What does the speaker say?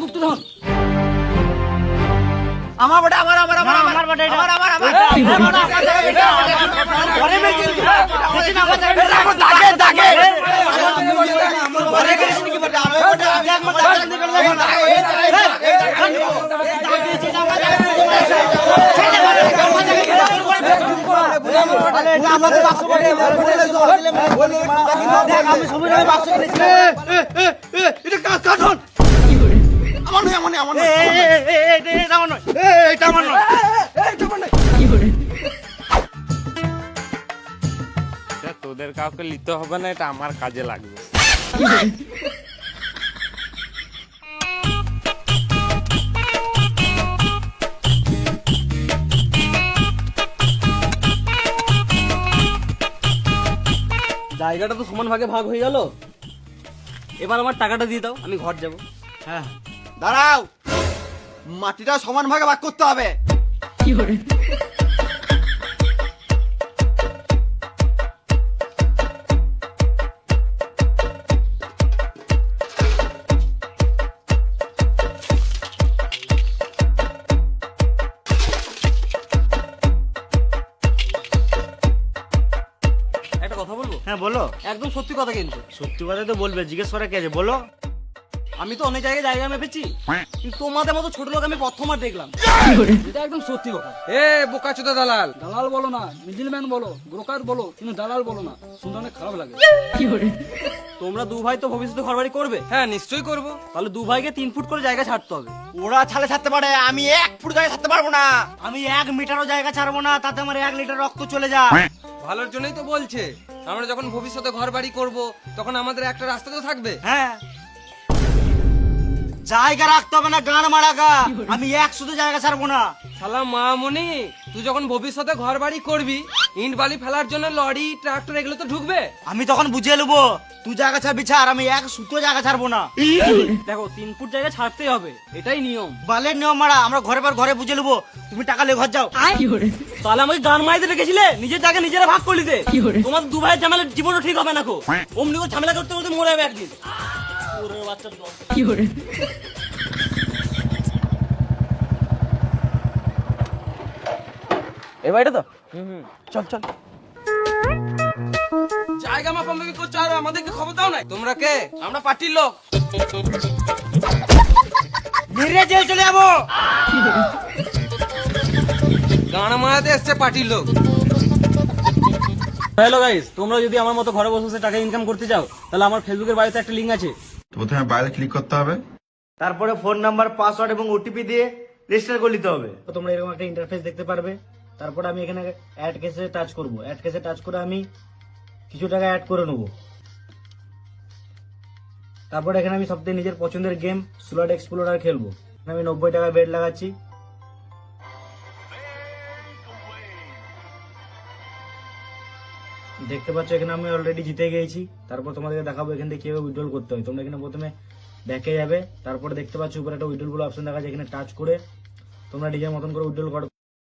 গুপ্তধন। আমার বটে, আমার আমার আমার আমার বটে এটা। আমার আমার আমার পরে বেশি না আমার দাগে দাগে তোদের কাউকে নিতে হবে না, এটা আমার কাজে লাগবে। জায়গাটা তো সমান ভাগে ভাগ হয়ে গেল, এবার আমার টাকাটা দিয়ে দাও, আমি ঘর যাব। হ্যাঁ দাঁড়াও, মাটিটা সমান ভাগে ভাগ করতে হবে। একটা কথা বলবো? হ্যাঁ বলো। একদম সত্যি কথা কিন্তু। সত্যি কথা তো বলবে, জিজ্ঞেস করা কে আছে বলো। আমি তো অনেক জায়গায় জায়গা মেপেছি, কিন্তু তোমাদের মতো ছোট লোক আমি প্রথমবার দেখলাম। এটা একদম সত্যি কথা। এ বোকাচোদা দালাল, দালাল বলো না, মিডিলম্যান বলো, ব্রোকার বলো, কিন্তু দালাল বলো না, শুনতে অনেক খারাপ লাগে। তোমরা দু ভাই তো ভবিষ্যতে ঘর বাড়ি করবে, হ্যাঁ নিশ্চয়ই করব। তাহলে দু ভাইকে 3 ফুট করে জায়গা ছাড়তে হবে। ওরা ছালে ছাড়তে পারে, আমি 1 ফুট জায়গা ছাড়তে পারবো না। আমি 1 মিটারও জায়গা ছাড়বো না, তাতে আমার 1 লিটার রক্ত চলে যায়। ভালোর জন্যই তো বলছে, আমরা যখন ভবিষ্যতে ঘর বাড়ি করব তখন আমাদের একটা রাস্তা তো থাকবে। হ্যাঁ, জায়গা রাখতে হবে না গান মারাগা, আমি 1 শুধু জায়গা ছাড়বো না। শালা মামুনি, তুই যখন ভবিষ্যতে ঘর বাড়ি করবি, ইট বালি ফেলার জন্য লরি ট্রাক্টর এগুলো তো ঢুকবে। আমি তখন বুঝিয়ে নেবো, তুই জায়গা ছাড়বি ছাড়, আমি 1 সুতো জায়গা ছাড়বো না। দেখো 3 ফুট জায়গা ছাড়তেই হবে, এটাই নিয়ম। বালের নিয়ম মারা, আমরা ঘরে পর ঘরে বুঝে নেবো। তুমি টাকা লে ঘর যাও। তাহলে আমাকে গান মাইতে রেখেছিলে, নিজের জায়গা নিজেরা ভাগ করে দিতে। তোমার দু ভাইয়ের ঝামেলা জীবনও ঠিক হবে না কো, অমনি করে ঝামেলা করতে করতে মরে যাবে একদিন। ওরে বাচ্চা দল। এবার এটা তো চল চল। জায়গা মাপামাপি করছো আর আমাদেরকে খবর দাও না। তোমরা কে? আমরা পার্টির লোক। মেরে জেল চলে যাবো। গান মারাতে এসছে পার্টির লোক। হ্যালো গাইস, তোমরা যদি আমার মতো ঘরে বসে বসে টাকা ইনকাম করতে চাও, তাহলে আমার ফেসবুকের বায়োতে একটা লিংক আছে। প্রথমে বাইরে ক্লিক করতে হবে, তারপরে ফোন নাম্বার, পাসওয়ার্ড এবং ওটিপি দিয়ে রেজিস্টার করে নিতে হবে। তো তোমরা এরকম একটা ইন্টারফেস দেখতে পারবে। তারপরে আমি এখানে অ্যাড কেসে টাচ করব। অ্যাড কেসে টাচ করে আমি কিছু টাকা অ্যাড করে নেব। তারপরে এখানে আমি সবথেকে নিজের পছন্দের গেম স্লট এক্সপ্লোরার খেলবো। আমি 90 টাকা বেড লাগাচ্ছি। দেখতে পাচ্ছ এখানে আমি অলরেডি জিতে গিয়েছি। তারপর তোমাদেরকে দেখাবো এখান থেকে কিভাবে উইথড্রল করতে হয়। তোমরা এখানে প্রথমে ব্যাকে যাবে, তারপরে দেখতে পাচ্ছ উপরে একটা উইথড্রল বলে অপশন দেখা যায়, এখানে টাচ করে তোমরা নিজের মতন করে উইথড্রল করো।